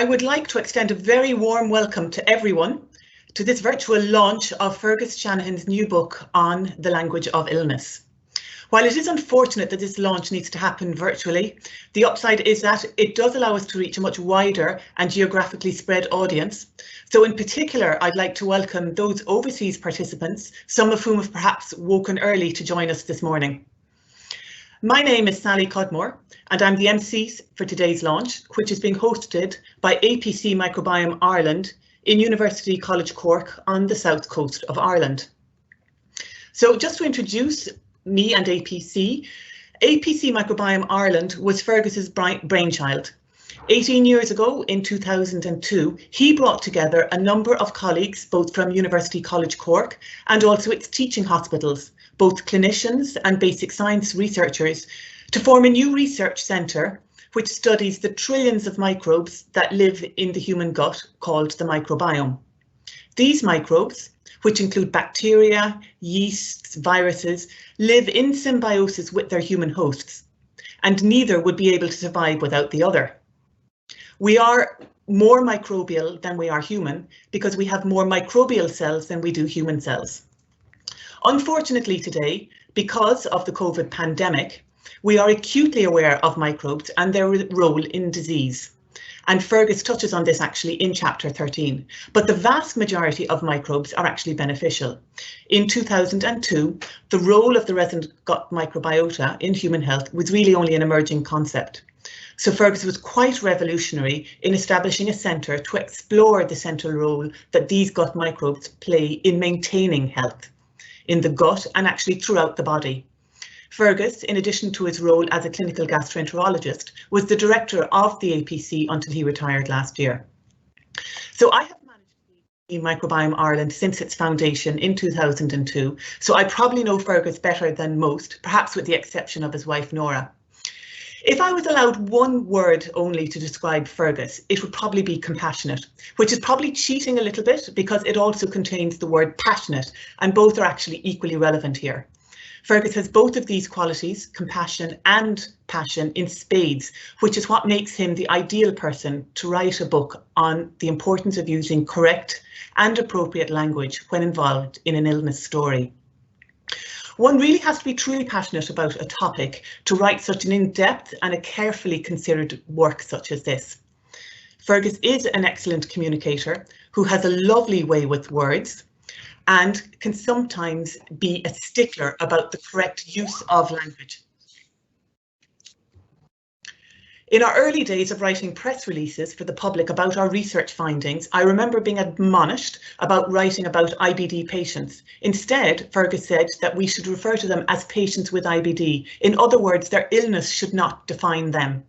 would like to extend a very warm welcome to everyone to this virtual launch of Fergus Shanahan's new book on the language of illness. While it is unfortunate that this launch needs to happen virtually, the upside is that it does allow us to reach a much wider and geographically spread audience. So in particular, I'd like to welcome those overseas participants, some of whom have perhaps woken early to join us this morning. My name is Sally Cudmore, and I'm the MC for today's launch, which is being hosted by APC Microbiome Ireland in University College Cork on the south coast of Ireland. So just to introduce me and APC Microbiome Ireland was Fergus's brainchild. 18 years ago, in 2002, he brought together a number of colleagues, both from University College Cork and also its teaching hospitals, both clinicians and basic science researchers, to form a new research centre which studies the trillions of microbes that live in the human gut, called the microbiome. These microbes, which include bacteria, yeasts, viruses, live in symbiosis with their human hosts, and neither would be able to survive without the other. We are more microbial than we are human because we have more microbial cells than we do human cells. Unfortunately today, because of the COVID pandemic, we are acutely aware of microbes and their role in disease. And Fergus touches on this actually in chapter 13, but the vast majority of microbes are actually beneficial. In 2002, the role of the resident gut microbiota in human health was really only an emerging concept. So Fergus was quite revolutionary in establishing a centre to explore the central role that these gut microbes play in maintaining health in the gut and actually throughout the body. Fergus, in addition to his role as a clinical gastroenterologist, was the director of the APC until he retired last year. So I have managed Microbiome Ireland since its foundation in 2002, so I probably know Fergus better than most, perhaps with the exception of his wife Nora. If I was allowed one word only to describe Fergus, it would probably be compassionate, which is probably cheating a little bit because it also contains the word passionate, and both are actually equally relevant here. Fergus has both of these qualities, compassion and passion, in spades, which is what makes him the ideal person to write a book on the importance of using correct and appropriate language when involved in an illness story. One really has to be truly passionate about a topic to write such an in-depth and a carefully considered work such as this. Fergus is an excellent communicator who has a lovely way with words and can sometimes be a stickler about the correct use of language. In our early days of writing press releases for the public about our research findings, I remember being admonished about writing about IBD patients. Instead, Fergus said that we should refer to them as patients with IBD. In other words, their illness should not define them.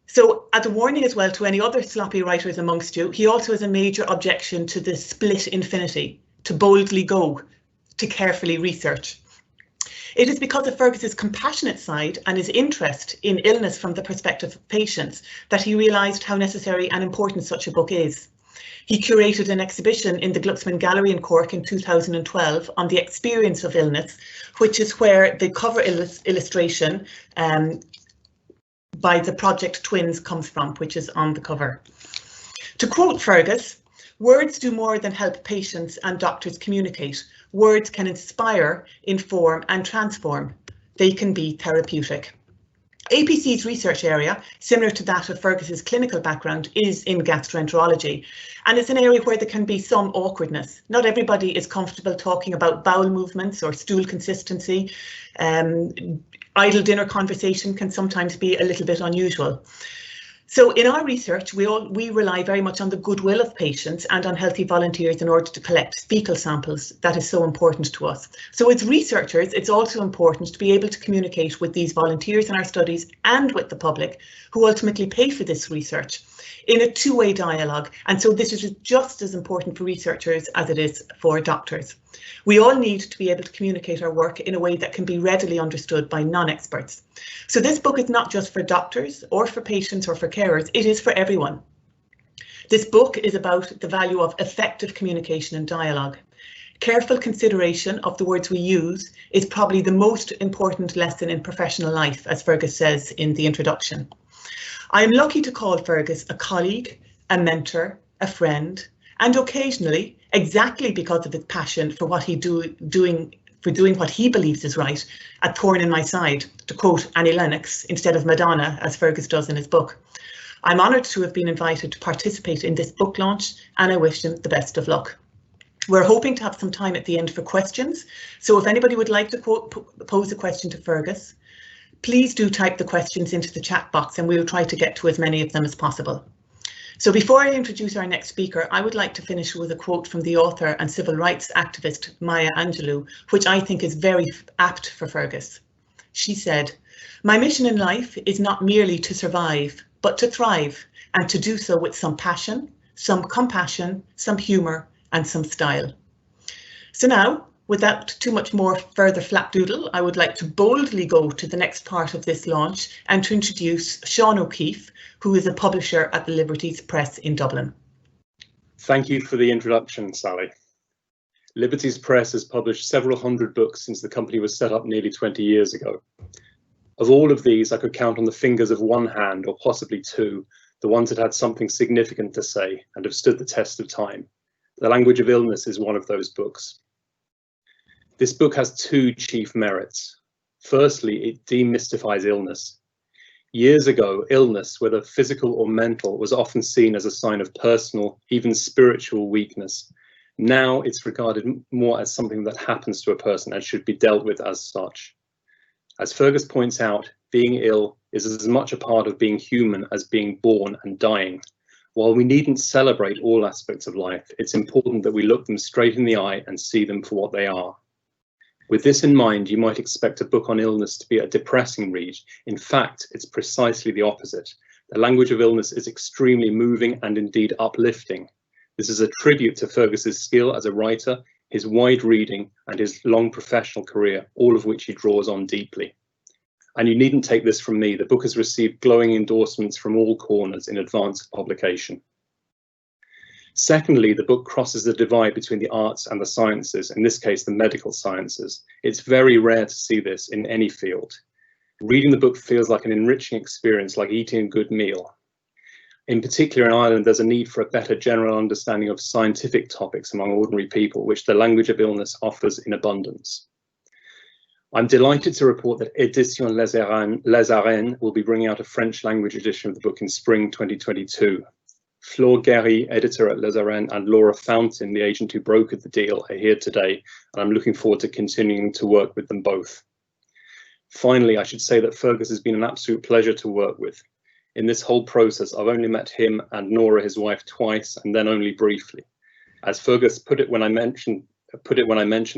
So, as a warning as well to any other sloppy writers amongst you, he also has a major objection to the split infinity, to boldly go, to carefully research. It is because of Fergus's compassionate side and his interest in illness from the perspective of patients that he realised how necessary and important such a book is. He curated an exhibition in the Glucksman Gallery in Cork in 2012 on the experience of illness, which is where the cover illustration by the Project Twins comes from, which is on the cover. To quote Fergus, "Words do more than help patients and doctors communicate. Words can inspire, inform and transform. They can be therapeutic." APC's research area, similar to that of Fergus's clinical background, is in gastroenterology, and it's an area where there can be some awkwardness. Not everybody is comfortable talking about bowel movements or stool consistency. Idle dinner conversation can sometimes be a little bit unusual. So in our research, we rely very much on the goodwill of patients and on healthy volunteers in order to collect fecal samples. That is so important to us. So as researchers, it's also important to be able to communicate with these volunteers in our studies and with the public, who ultimately pay for this research, in a two-way dialogue. And so this is just as important for researchers as it is for doctors. We all need to be able to communicate our work in a way that can be readily understood by non-experts. So this book is not just for doctors or for patients or for carers, it is for everyone. This book is about the value of effective communication and dialogue. Careful consideration of the words we use is probably the most important lesson in professional life, as Fergus says in the introduction. I am lucky to call Fergus a colleague, a mentor, a friend, and occasionally, exactly because of his passion for what doing what he believes is right, a thorn in my side, to quote Annie Lennox instead of Madonna, as Fergus does in his book. I'm honoured to have been invited to participate in this book launch, and I wish him the best of luck. We're hoping to have some time at the end for questions, so if anybody would like to pose a question to Fergus, please do type the questions into the chat box and we will try to get to as many of them as possible. So before I introduce our next speaker, I would like to finish with a quote from the author and civil rights activist Maya Angelou, which I think is very apt for Fergus. She said, "My mission in life is not merely to survive, but to thrive, and to do so with some passion, some compassion, some humour, and some style." So now, without too much more further flapdoodle, I would like to boldly go to the next part of this launch and to introduce Sean O'Keefe, who is a publisher at the Liberties Press in Dublin. Thank you for the introduction, Sally. Liberties Press has published several hundred books since the company was set up nearly 20 years ago. Of all of these, I could count on the fingers of one hand, or possibly two, the ones that had something significant to say and have stood the test of time. The Language of Illness is one of those books. This book has two chief merits. Firstly, it demystifies illness. Years ago, illness, whether physical or mental, was often seen as a sign of personal, even spiritual weakness. Now it's regarded more as something that happens to a person and should be dealt with as such. As Fergus points out, being ill is as much a part of being human as being born and dying. While we needn't celebrate all aspects of life, it's important that we look them straight in the eye and see them for what they are. With this in mind, you might expect a book on illness to be a depressing read. In fact, it's precisely the opposite. The Language of Illness is extremely moving and indeed uplifting. This is a tribute to Fergus's skill as a writer, his wide reading and his long professional career, all of which he draws on deeply. And you needn't take this from me, the book has received glowing endorsements from all corners in advance of publication. Secondly, the book crosses the divide between the arts and the sciences, in this case, the medical sciences. It's very rare to see this in any field. Reading the book feels like an enriching experience, like eating a good meal. In particular, in Ireland, there's a need for a better general understanding of scientific topics among ordinary people, which the Language of Illness offers in abundance. I'm delighted to report that Éditions Les Arènes will be bringing out a French language edition of the book in spring 2022. Flore Guéry, editor at Les Arènes, and Laura Fountain, the agent who brokered the deal, are here today, and I'm looking forward to continuing to work with them both. Finally, I should say that Fergus has been an absolute pleasure to work with. In this whole process, I've only met him and Nora, his wife, twice, and then only briefly. As Fergus put it when I mentioned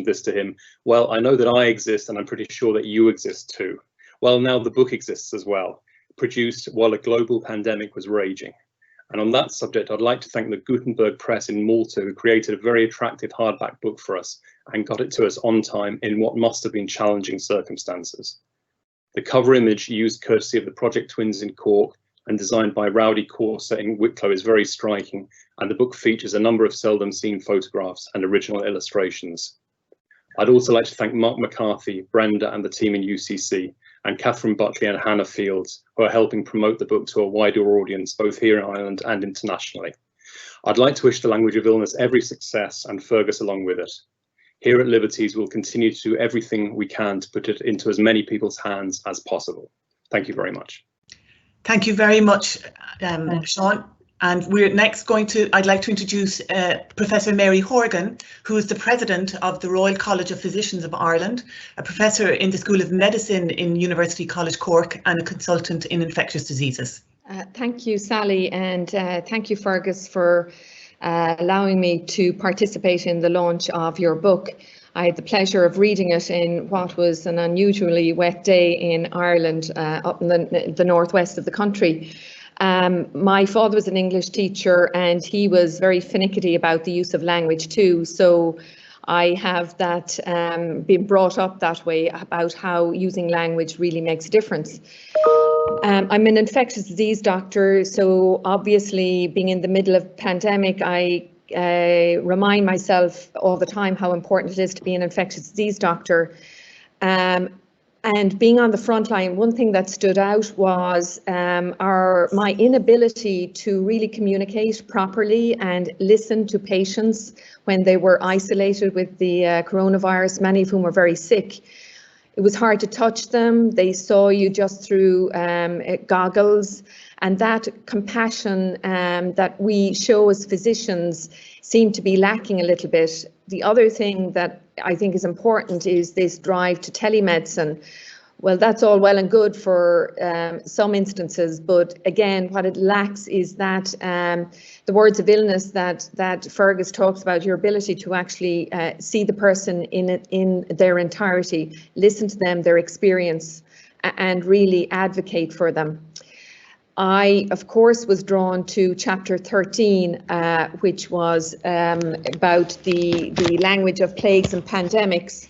this to him, well, I know that I exist, and I'm pretty sure that you exist too. Well, now the book exists as well, produced while a global pandemic was raging. And on that subject, I'd like to thank the Gutenberg Press in Malta, who created a very attractive hardback book for us and got it to us on time in what must have been challenging circumstances. The cover image, used courtesy of the Project Twins in Cork and designed by Rowdy Corser in Wicklow, is very striking, and the book features a number of seldom seen photographs and original illustrations. I'd also like to thank Mark McCarthy, Brenda and the team in UCC, and Catherine Buckley and Hannah Fields, who are helping promote the book to a wider audience, both here in Ireland and internationally. I'd like to wish the Language of Illness every success, and Fergus along with it. Here at Liberties, we'll continue to do everything we can to put it into as many people's hands as possible. Thank you very much. Thank you very much, Sean. And we're next I'd like to introduce Professor Mary Hogan, who is the president of the Royal College of Physicians of Ireland, a professor in the School of Medicine in University College Cork, and a consultant in infectious diseases. Thank you, Sally, and thank you, Fergus, for allowing me to participate in the launch of your book. I had the pleasure of reading it in what was an unusually wet day in Ireland, up in the northwest of the country. My father was an English teacher and he was very finicky about the use of language too. So I have that been brought up that way about how using language really makes a difference. I'm an infectious disease doctor, so obviously being in the middle of pandemic, I remind myself all the time how important it is to be an infectious disease doctor. And being on the front line, one thing that stood out was my inability to really communicate properly and listen to patients when they were isolated with the coronavirus, many of whom were very sick. It was hard to touch them. They saw you just through goggles, and that compassion that we show as physicians seemed to be lacking a little bit. The other thing that I think is important is this drive to telemedicine. Well, that's all well and good for some instances, but again, what it lacks is that the words of illness that Fergus talks about, your ability to actually see the person in their entirety, listen to them, their experience, and really advocate for them. I, of course, was drawn to chapter 13, which was about the language of plagues and pandemics.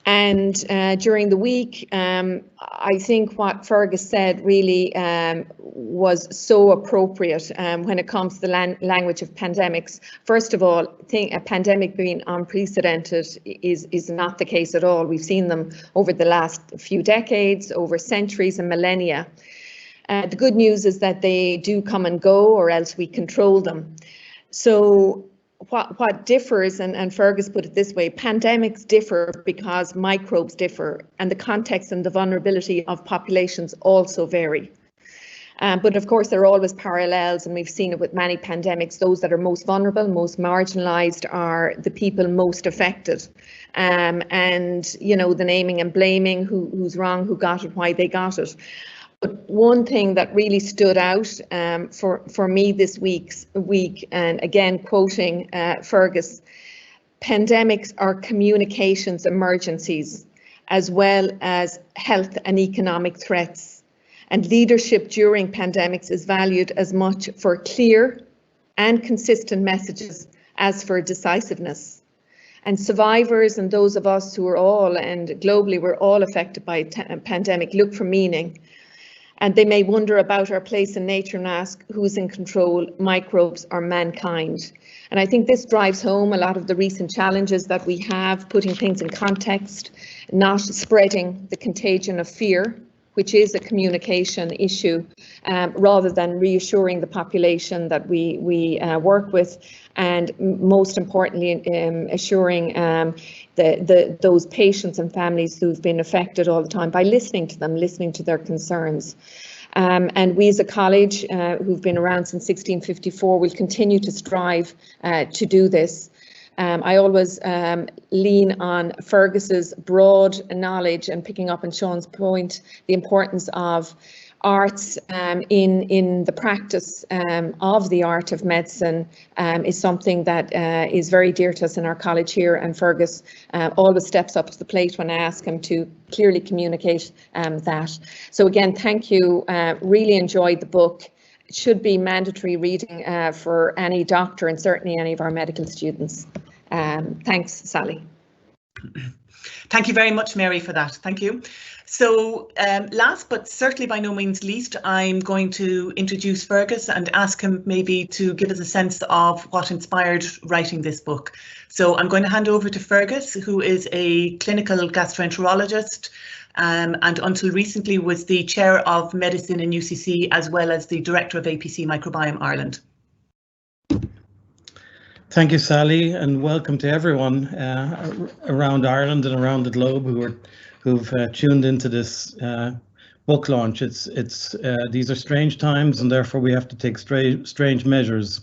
And during the week, I think what Fergus said really was so appropriate when it comes to the language of pandemics. First of all, a pandemic being unprecedented is not the case at all. We've seen them over the last few decades, over centuries and millennia. The good news is that they do come and go, or else we control them. So what differs, and Fergus put it this way, pandemics differ because microbes differ, and the context and the vulnerability of populations also vary. But of course, there are always parallels, and we've seen it with many pandemics. Those that are most vulnerable, most marginalised are the people most affected. And, you know, the naming and blaming, who's wrong, who got it, why they got it. But one thing that really stood out for me this week, and again quoting Fergus, pandemics are communications emergencies as well as health and economic threats. And leadership during pandemics is valued as much for clear and consistent messages as for decisiveness. And survivors and those of us who are all, and globally we're all affected by a pandemic, look for meaning. And they may wonder about our place in nature and ask who's in control, microbes or mankind. And I think this drives home a lot of the recent challenges that we have, putting things in context, not spreading the contagion of fear, which is a communication issue, rather than reassuring the population that we work with, and most importantly, assuring those patients and families who've been affected all the time by listening to them, listening to their concerns. And we as a college who've been around since 1654 will continue to strive to do this. I always lean on Fergus's broad knowledge, and picking up on Sean's point, the importance of arts in the practice of the art of medicine is something that is very dear to us in our college here, and Fergus always steps up to the plate when I ask him to clearly communicate that. So again, thank you. Really enjoyed the book. It should be mandatory reading for any doctor and certainly any of our medical students. Thanks, Sally. Thank you very much, Mary, for that. Thank you. So last but certainly by no means least, I'm going to introduce Fergus and ask him maybe to give us a sense of what inspired writing this book. So I'm going to hand over to Fergus, who is a clinical gastroenterologist and until recently was the chair of medicine in UCC as well as the director of APC Microbiome Ireland. Thank you, Sally, and welcome to everyone around Ireland and around the globe who've tuned into this book launch. These are strange times, and therefore we have to take strange measures.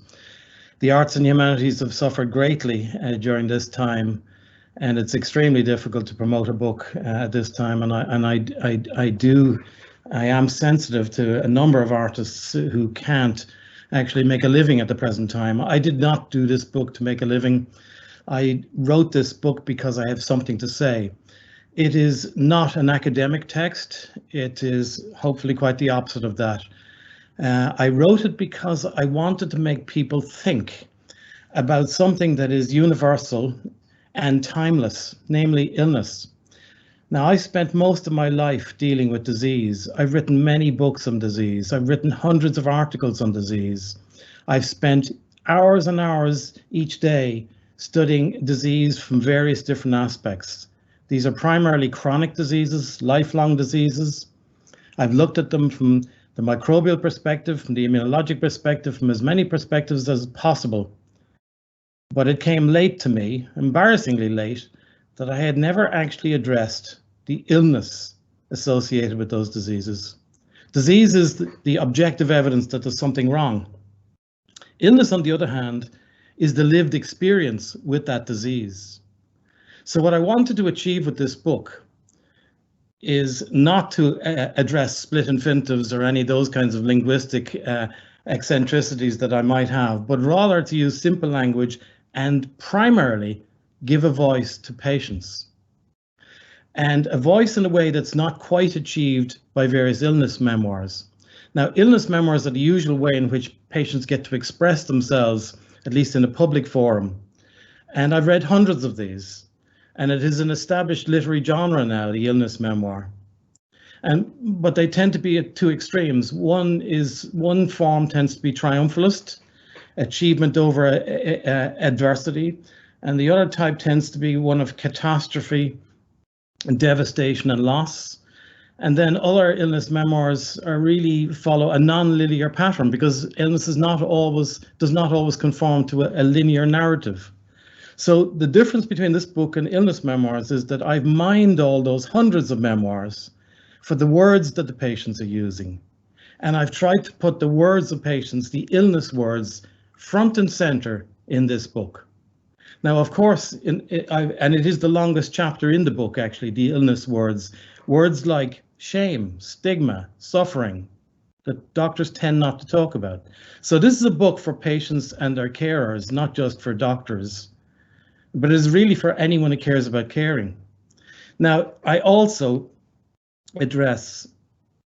The arts and humanities have suffered greatly during this time, and it's extremely difficult to promote a book at this time. And I am sensitive to a number of artists who can't actually make a living at the present time. I did not do this book to make a living. I wrote this book because I have something to say. It is not an academic text. It is hopefully quite the opposite of that. I wrote it because I wanted to make people think about something that is universal and timeless, namely illness. Now, I spent most of my life dealing with disease. I've written many books on disease. I've written hundreds of articles on disease. I've spent hours and hours each day studying disease from various different aspects. These are primarily chronic diseases, lifelong diseases. I've looked at them from the microbial perspective, from the immunologic perspective, from as many perspectives as possible. But it came late to me, embarrassingly late, that I had never actually addressed the illness associated with those diseases. Disease is the objective evidence that there's something wrong. Illness, on the other hand, is the lived experience with that disease. So what I wanted to achieve with this book is not to address split infinitives or any of those kinds of linguistic eccentricities that I might have, but rather to use simple language and primarily give a voice to patients. And a voice in a way that's not quite achieved by various illness memoirs. Now, illness memoirs are the usual way in which patients get to express themselves, at least in a public forum. And I've read hundreds of these, and it is an established literary genre now, the illness memoir. But they tend to be at two extremes. One form tends to be triumphalist, achievement over adversity, and the other type tends to be one of catastrophe, and devastation and loss. And then other illness memoirs are really follow a non-linear pattern, because illness does not always conform to a linear narrative. So the difference between this book and illness memoirs is that I've mined all those hundreds of memoirs for the words that the patients are using. And I've tried to put the words of patients, the illness words, front and center in this book. Now, of course, and it is the longest chapter in the book, actually, the illness words. Words like shame, stigma, suffering, that doctors tend not to talk about. So this is a book for patients and their carers, not just for doctors, but it is really for anyone who cares about caring. Now, I also address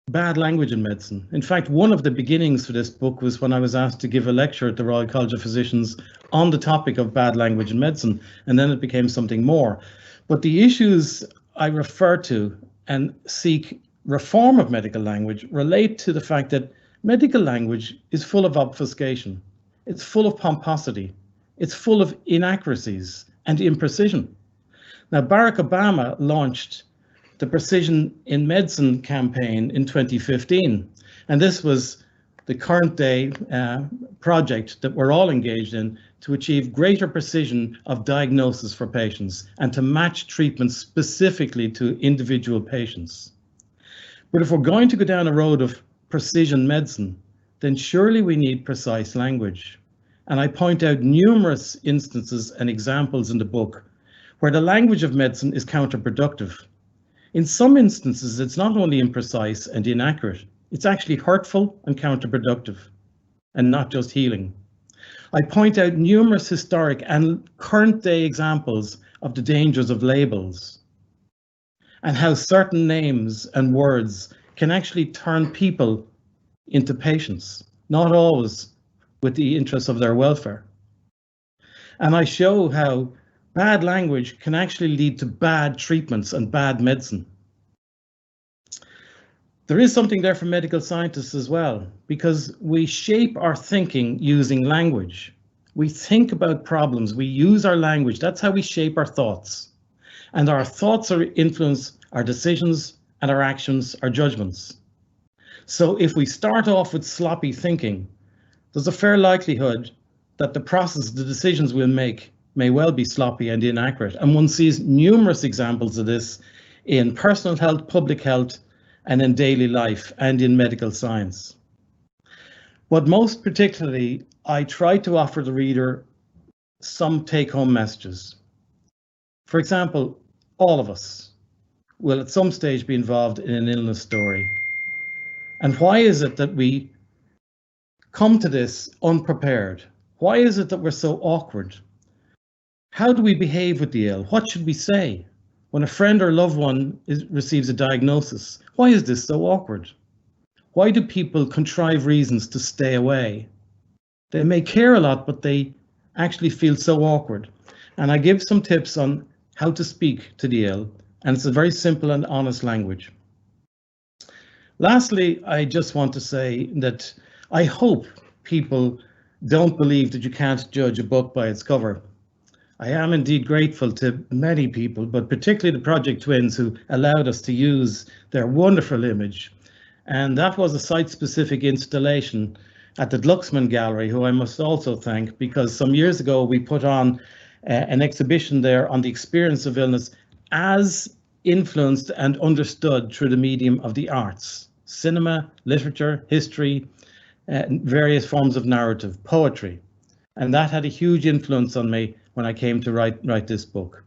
bad language in medicine. In fact, one of the beginnings for this book was when I was asked to give a lecture at the Royal College of Physicians on the topic of bad language in medicine, and then it became something more. But the issues I refer to and seek reform of medical language relate to the fact that medical language is full of obfuscation. It's full of pomposity. It's full of inaccuracies and imprecision. Now, Barack Obama launched the Precision in Medicine campaign in 2015. And this was the current day project that we're all engaged in to achieve greater precision of diagnosis for patients and to match treatments specifically to individual patients. But if we're going to go down a road of precision medicine, then surely we need precise language. And I point out numerous instances and examples in the book where the language of medicine is counterproductive. In some instances, it's not only imprecise and inaccurate, it's actually hurtful and counterproductive, and not just healing. I point out numerous historic and current day examples of the dangers of labels and how certain names and words can actually turn people into patients, not always with the interests of their welfare. And I show how bad language can actually lead to bad treatments and bad medicine. There is something there for medical scientists as well, because we shape our thinking using language. We think about problems, we use our language, that's how we shape our thoughts. And our thoughts influence our decisions and our actions, our judgments. So if we start off with sloppy thinking, there's a fair likelihood that the process, the decisions we'll make may well be sloppy and inaccurate. And one sees numerous examples of this in personal health, public health, and in daily life and in medical science. But most particularly, I try to offer the reader some take-home messages. For example, all of us will at some stage be involved in an illness story. And why is it that we come to this unprepared? Why is it that we're so awkward? How do we behave with the ill? What should we say when a friend or loved one receives a diagnosis? Why is this so awkward? Why do people contrive reasons to stay away? They may care a lot, but they actually feel so awkward. And I give some tips on how to speak to the ill, and it's a very simple and honest language. Lastly, I just want to say that I hope people don't believe that you can't judge a book by its cover. I am indeed grateful to many people, but particularly the Project Twins, who allowed us to use their wonderful image. And that was a site-specific installation at the Glucksman Gallery, who I must also thank, because some years ago we put on an exhibition there on the experience of illness as influenced and understood through the medium of the arts, cinema, literature, history, various forms of narrative, poetry. And that had a huge influence on me when I came to write this book.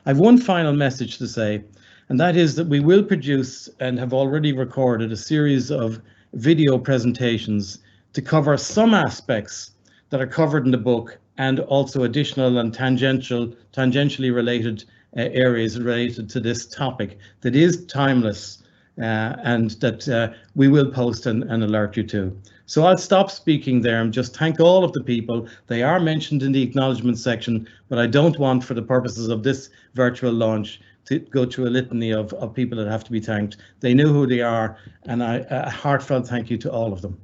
I've one final message to say, and that is that we will produce and have already recorded a series of video presentations to cover some aspects that are covered in the book, and also additional and tangentially related areas related to this topic that is timeless, and that we will post and alert you to. So I'll stop speaking there and just thank all of the people. They are mentioned in the acknowledgement section, but I don't want, for the purposes of this virtual launch, to go through a litany of people that have to be thanked. They know who they are, and a heartfelt thank you to all of them.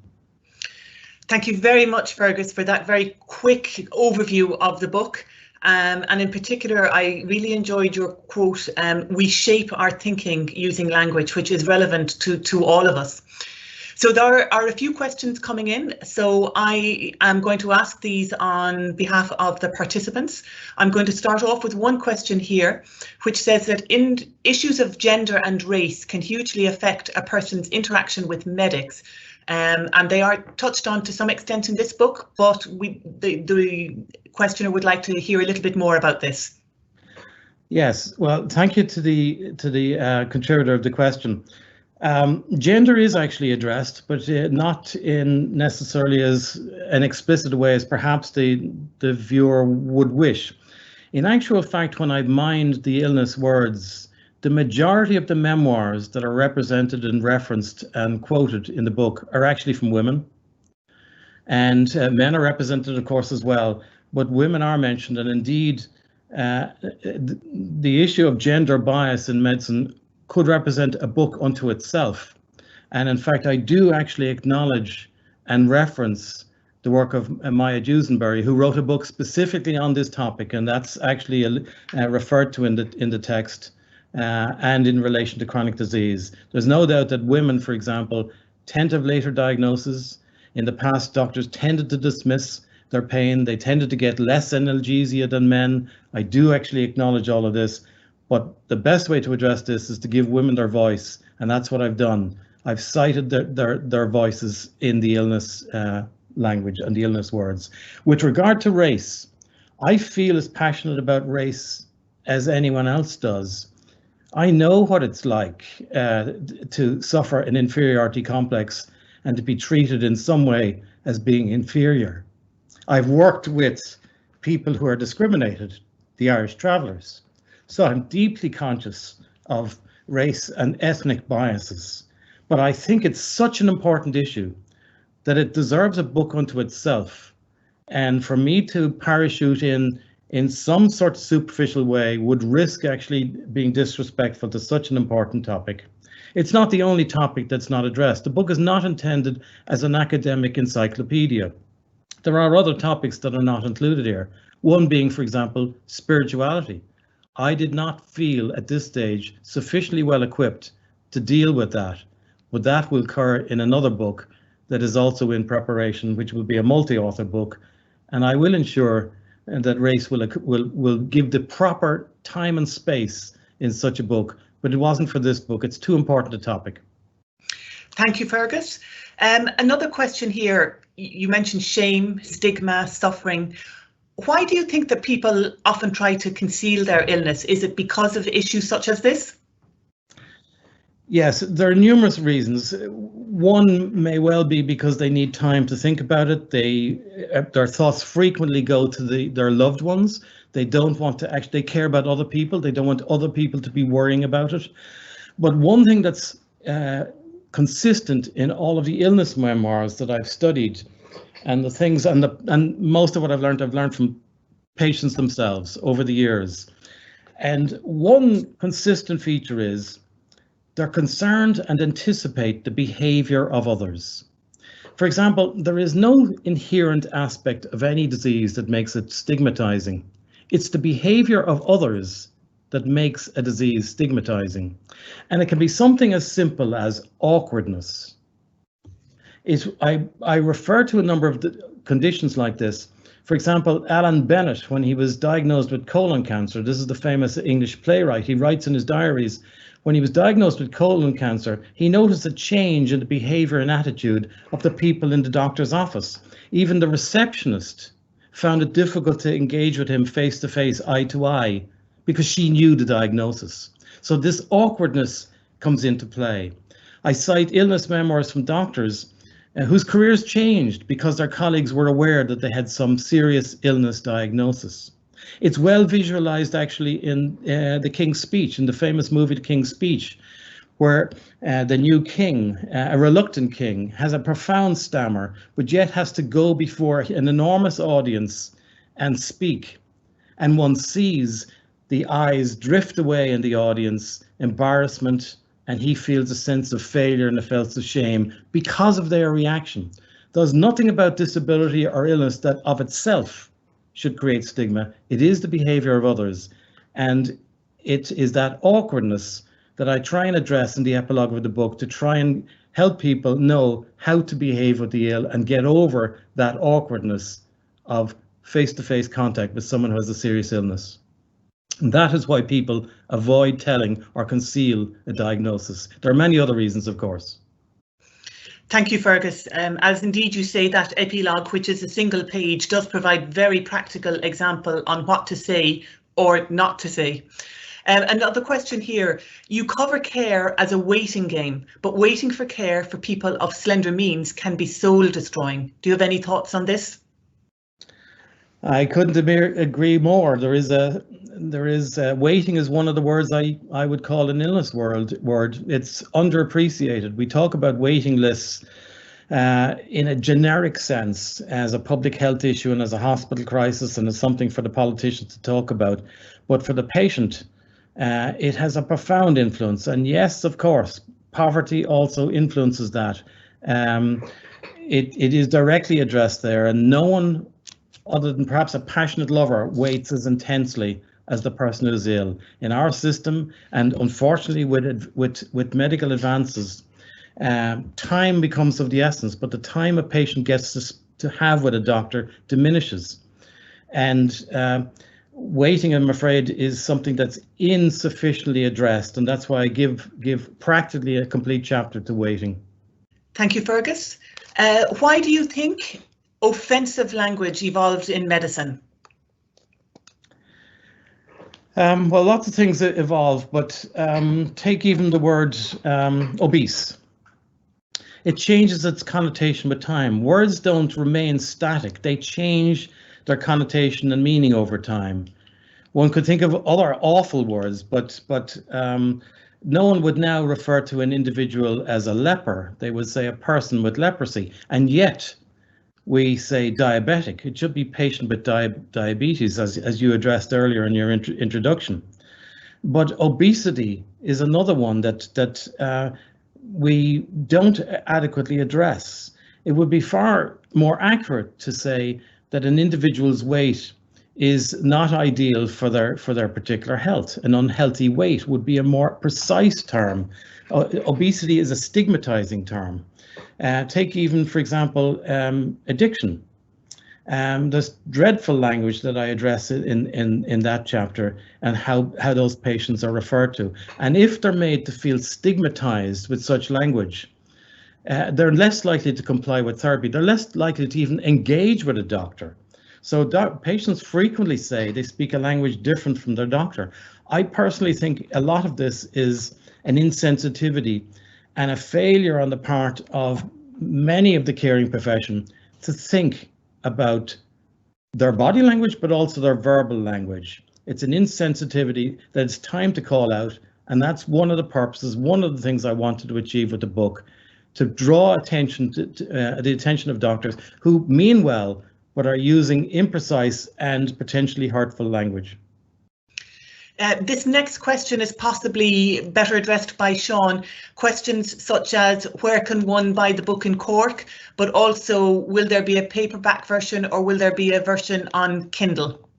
Thank you very much, Fergus, for that very quick overview of the book. And in particular, I really enjoyed your quote, "We shape our thinking using language," which is relevant to all of us. So there are a few questions coming in, so I am going to ask these on behalf of the participants. I'm going to start off with one question here, which says that issues of gender and race can hugely affect a person's interaction with medics, and they are touched on to some extent in this book, but the questioner would like to hear a little bit more about this. Yes, well, thank you to the contributor of the question. Gender is actually addressed, but not in necessarily as an explicit way as perhaps the viewer would wish. In actual fact, when I mined the illness words, the majority of the memoirs that are represented and referenced and quoted in the book are actually from women. And men are represented, of course, as well, but women are mentioned. And indeed, the issue of gender bias in medicine could represent a book unto itself. And in fact, I do actually acknowledge and reference the work of Maya Dusenberry, who wrote a book specifically on this topic, and that's actually referred to in the text and in relation to chronic disease. There's no doubt that women, for example, tend to have later diagnoses. In the past, doctors tended to dismiss their pain. They tended to get less analgesia than men. I do actually acknowledge all of this. But the best way to address this is to give women their voice, and that's what I've done. I've cited their voices in the illness language and the illness words. With regard to race, I feel as passionate about race as anyone else does. I know what it's like to suffer an inferiority complex and to be treated in some way as being inferior. I've worked with people who are discriminated, the Irish travellers. So I'm deeply conscious of race and ethnic biases, but I think it's such an important issue that it deserves a book unto itself. And for me to parachute in some sort of superficial way would risk actually being disrespectful to such an important topic. It's not the only topic that's not addressed. The book is not intended as an academic encyclopedia. There are other topics that are not included here. One being, for example, spirituality. I did not feel at this stage sufficiently well equipped to deal with that, but that will occur in another book that is also in preparation, which will be a multi-author book, and I will ensure that race will give the proper time and space in such a book, but it wasn't for this book. It's too important a topic. Thank you, Fergus. Another question here. You mentioned shame, stigma, suffering. Why do you think that people often try to conceal their illness? Is it because of issues such as this? Yes, there are numerous reasons. One may well be because they need time to think about it. Their thoughts frequently go to their loved ones. They don't want to actually care about other people. They don't want other people to be worrying about it. But one thing that's consistent in all of the illness memoirs that I've studied, and the things and most of what I've learned from patients themselves over the years. And one consistent feature is they're concerned and anticipate the behavior of others. For example, there is no inherent aspect of any disease that makes it stigmatizing. It's the behavior of others that makes a disease stigmatizing. And it can be something as simple as awkwardness. I refer to a number of conditions like this. For example, Alan Bennett, when he was diagnosed with colon cancer, this is the famous English playwright, he writes in his diaries, when he was diagnosed with colon cancer, he noticed a change in the behavior and attitude of the people in the doctor's office. Even the receptionist found it difficult to engage with him face to face, eye to eye, because she knew the diagnosis. So this awkwardness comes into play. I cite illness memoirs from doctors whose careers changed because their colleagues were aware that they had some serious illness diagnosis. It's well visualized actually in The King's Speech, in the famous movie The King's Speech, where the new king, a reluctant king, has a profound stammer, but yet has to go before an enormous audience and speak. And one sees the eyes drift away in the audience, embarrassment, and he feels a sense of failure and a sense of shame because of their reaction. There's nothing about disability or illness that of itself should create stigma. It is the behavior of others. And it is that awkwardness that I try and address in the epilogue of the book to try and help people know how to behave with the ill and get over that awkwardness of face-to-face contact with someone who has a serious illness. And that is why people avoid telling or conceal a diagnosis. There are many other reasons, of course. Thank you, Fergus. As indeed you say, that epilogue, which is a single page, does provide very practical example on what to say or not to say. Another question here, you cover care as a waiting game, but waiting for care for people of slender means can be soul destroying. Do you have any thoughts on this? I couldn't agree more. Waiting is one of the words I would call an illness word. It's underappreciated. We talk about waiting lists in a generic sense as a public health issue and as a hospital crisis and as something for the politicians to talk about. But for the patient, it has a profound influence. And yes, of course, poverty also influences that. It is directly addressed there, and no one other than perhaps a passionate lover waits as intensely as the person who is ill. In our system, and unfortunately with medical advances, time becomes of the essence, but the time a patient gets to have with a doctor diminishes. And waiting, I'm afraid, is something that's insufficiently addressed, and that's why I give practically a complete chapter to waiting. Thank you, Fergus. Why do you think offensive language evolved in medicine? Well, lots of things evolve, but take even the word obese. It changes its connotation with time. Words don't remain static. They change their connotation and meaning over time. One could think of other awful words, but no one would now refer to an individual as a leper. They would say a person with leprosy, and yet we say diabetic. It should be patient with diabetes, as you addressed earlier in your introduction. But obesity is another one that we don't adequately address. It would be far more accurate to say that an individual's weight is not ideal for their particular health. An unhealthy weight would be a more precise term. Obesity is a stigmatizing term. Take even, for example, addiction. There's dreadful language that I address in that chapter, and how those patients are referred to. And if they're made to feel stigmatized with such language, they're less likely to comply with therapy. They're less likely to even engage with a doctor. So patients frequently say they speak a language different from their doctor. I personally think a lot of this is an insensitivity and a failure on the part of many of the caring profession to think about their body language, but also their verbal language. It's an insensitivity that it's time to call out, and that's one of the purposes, one of the things I wanted to achieve with the book, to draw attention to the attention of doctors who mean well, but are using imprecise and potentially hurtful language. This next question is possibly better addressed by Sean. Questions such as, where can one buy the book in Cork, but also will there be a paperback version or will there be a version on Kindle?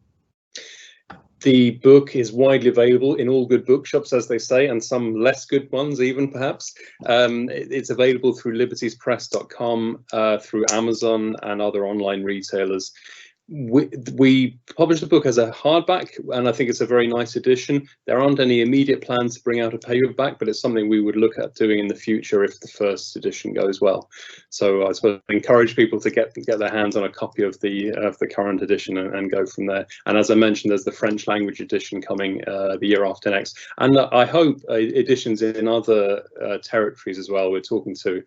The book is widely available in all good bookshops, as they say, and some less good ones even, perhaps. It's available through libertiespress.com, through Amazon and other online retailers. We published the book as a hardback, and I think it's a very nice edition. There aren't any immediate plans to bring out a paperback, but it's something we would look at doing in the future if the first edition goes well. So I suppose I encourage people to get their hands on a copy of the current edition and go from there. And as I mentioned, there's the French language edition coming the year after next, and I hope editions in other territories as well. We're talking to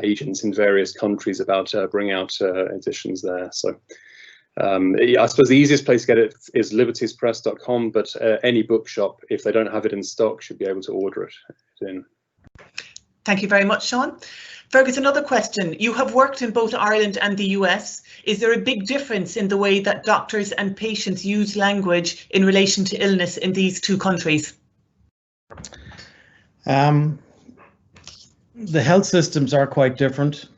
agents in various countries about bringing out editions there. So. I suppose the easiest place to get it is libertiespress.com, but any bookshop, if they don't have it in stock, should be able to order it in. Thank you very much, Sean. Fergus, another question. You have worked in both Ireland and the US. Is there a big difference in the way that doctors and patients use language in relation to illness in these two countries? The health systems are quite different.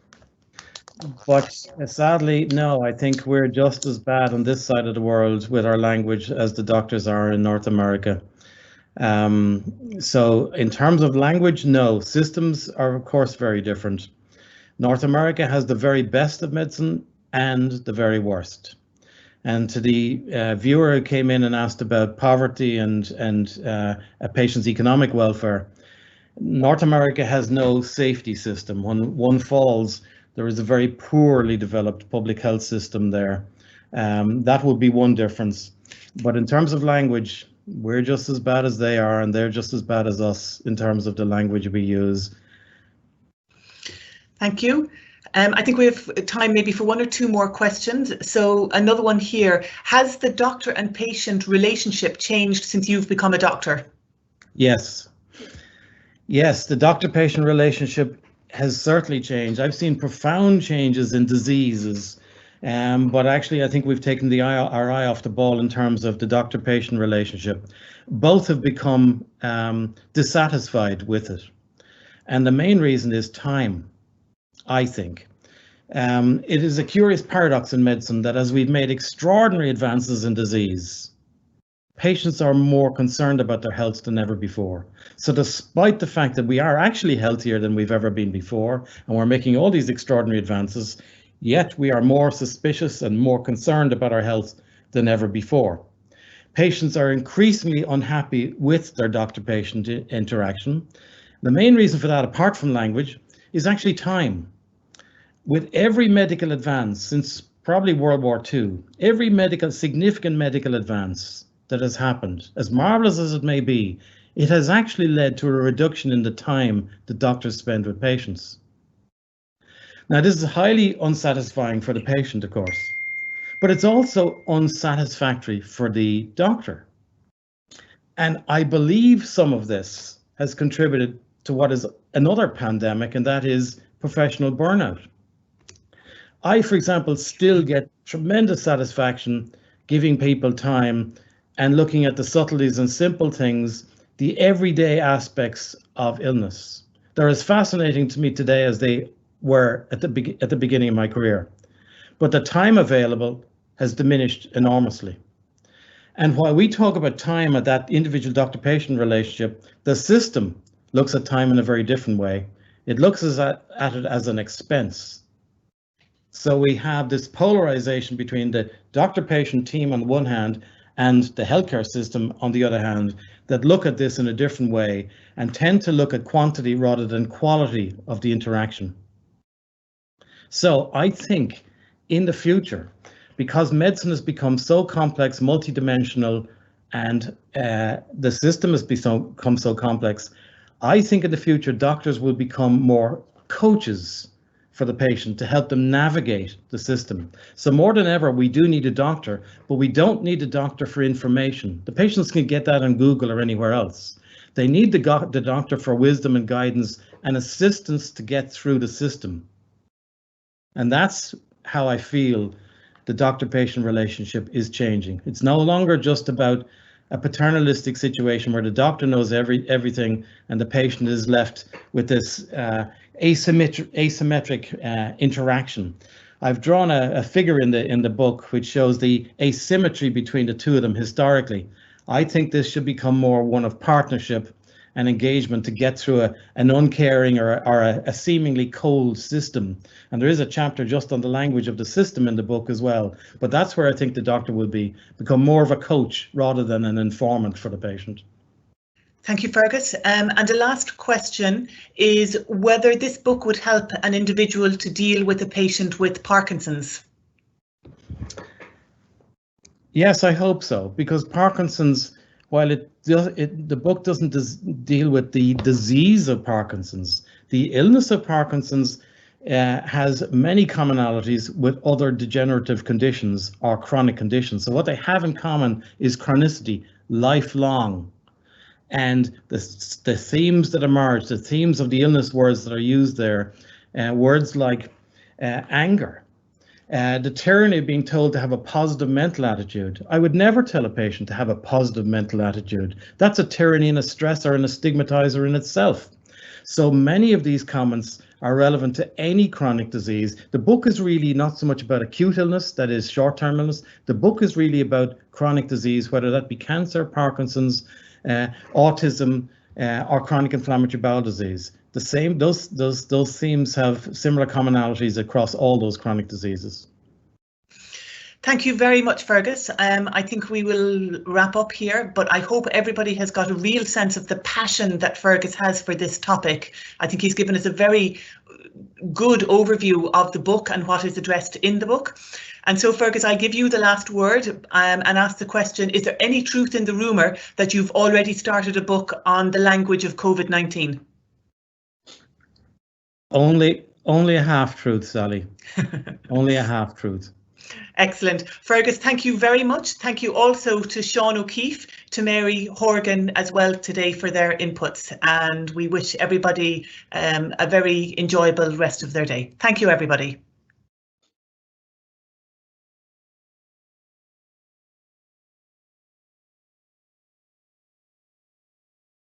But sadly, no, I think we're just as bad on this side of the world with our language as the doctors are in North America. So in terms of language, no, systems are of course very different. North America has the very best of medicine and the very worst. And to the viewer who came in and asked about poverty and a patient's economic welfare, North America has no safety system. When one falls, there is a very poorly developed public health system there. That would be one difference. But in terms of language, we're just as bad as they are, and they're just as bad as us in terms of the language we use. Thank you. I think we have time maybe for one or two more questions. So another one here. Has the doctor and patient relationship changed since you've become a doctor? Yes. Yes, the doctor-patient relationship has certainly changed. I've seen profound changes in diseases, but actually I think we've taken our eye off the ball in terms of the doctor-patient relationship. Both have become dissatisfied with it. And the main reason is time, I think. It is a curious paradox in medicine that as we've made extraordinary advances in disease, patients are more concerned about their health than ever before. So despite the fact that we are actually healthier than we've ever been before, and we're making all these extraordinary advances, yet we are more suspicious and more concerned about our health than ever before. Patients are increasingly unhappy with their doctor-patient interaction. The main reason for that, apart from language, is actually time. With every medical advance since probably World War II, every significant medical advance that has happened, as marvelous as it may be, it has actually led to a reduction in the time that doctors spend with patients. Now, this is highly unsatisfying for the patient, of course, but it's also unsatisfactory for the doctor. And I believe some of this has contributed to what is another pandemic, and that is professional burnout. I, for example, still get tremendous satisfaction giving people time and looking at the subtleties and simple things, the everyday aspects of illness. They're as fascinating to me today as they were at the beginning of my career. But the time available has diminished enormously. And while we talk about time at that individual doctor-patient relationship, the system looks at time in a very different way. It looks at it as an expense. So we have this polarization between the doctor-patient team on the one hand and the healthcare system on the other hand, that look at this in a different way and tend to look at quantity rather than quality of the interaction. So I think in the future, because medicine has become so complex, multidimensional, and the system has become so complex, I think in the future doctors will become more coaches for the patient to help them navigate the system. So more than ever, we do need a doctor, but we don't need a doctor for information. The patients can get that on Google or anywhere else. They need the doctor for wisdom and guidance and assistance to get through the system. And that's how I feel the doctor-patient relationship is changing. It's no longer just about a paternalistic situation where the doctor knows everything and the patient is left with this asymmetric interaction. I've drawn a figure in the book which shows the asymmetry between the two of them historically. I think this should become more one of partnership and engagement to get through an uncaring or a seemingly cold system. And there is a chapter just on the language of the system in the book as well. But that's where I think the doctor will become more of a coach rather than an informant for the patient. Thank you, Fergus. And the last question is whether this book would help an individual to deal with a patient with Parkinson's. Yes, I hope so, because Parkinson's, while the book doesn't deal with the disease of Parkinson's, the illness of Parkinson's has many commonalities with other degenerative conditions or chronic conditions. So what they have in common is chronicity, lifelong. And the themes that emerge, the themes of the illness words that are used there, words like anger, the tyranny of being told to have a positive mental attitude. I would never tell a patient to have a positive mental attitude. That's a tyranny and a stressor and a stigmatizer in itself. So many of these comments are relevant to any chronic disease. The book is really not so much about acute illness, that is short-term illness. The book is really about chronic disease, whether that be cancer, Parkinson's, autism, or chronic inflammatory bowel disease. Those themes have similar commonalities across all those chronic diseases. Thank you very much, Fergus. I think we will wrap up here, but I hope everybody has got a real sense of the passion that Fergus has for this topic. I think he's given us a very good overview of the book and what is addressed in the book. And so, Fergus, I give you the last word and ask the question, is there any truth in the rumour that you've already started a book on the language of COVID-19? Only a half-truth, Sally. Only a half-truth. Excellent. Fergus, thank you very much. Thank you also to Sean O'Keefe, to Mary Hogan as well today for their inputs. And we wish everybody a very enjoyable rest of their day. Thank you, everybody.